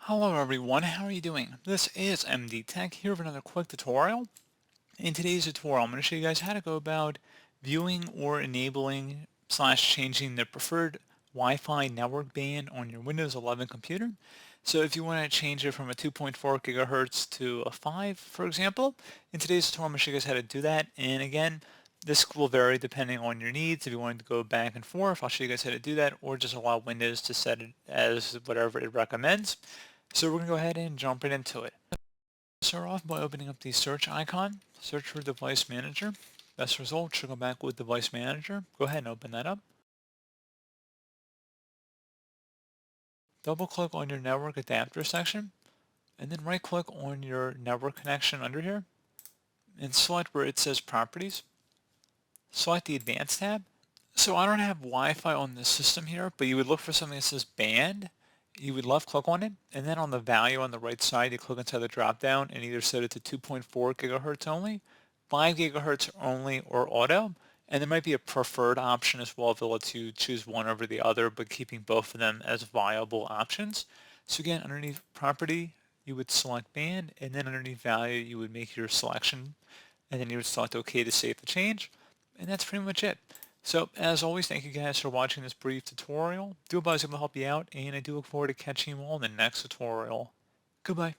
Hello everyone, how are you doing? This is MD Tech here with another quick tutorial. In today's tutorial, I'm going to show you guys how to go about viewing or enabling slash changing the preferred Wi-Fi network band on your Windows 11 computer. So if you want to change it from a 2.4 gigahertz to a 5, for example, in today's tutorial, I'm going to show you guys how to do that. And again, this will vary depending on your needs. If you want to go back and forth, I'll show you guys how to do that, or just allow Windows to set it as whatever it recommends. So we're going to go ahead and jump right into it. Start off by opening up the search icon, search for Device Manager. Best result should go back with Device Manager. Go ahead and open that up. Double click on your network adapter section, and then right click on your network connection under here, and select where it says Properties. Select the Advanced tab. So I don't have Wi-Fi on this system here, but you would look for something that says Band. You would left click on it, and then on the value on the right side, you click inside the drop down and either set it to 2.4 gigahertz only, 5 gigahertz only, or auto. And there might be a preferred option as well if it lets you choose one over the other, but keeping both of them as viable options. So again, underneath property, you would select band, and then underneath value, you would make your selection, and then you would select OK to save the change. And that's pretty much it. So as always, thank you guys for watching this brief tutorial. Do hope I was able to help you out, and I do look forward to catching you all in the next tutorial. Goodbye.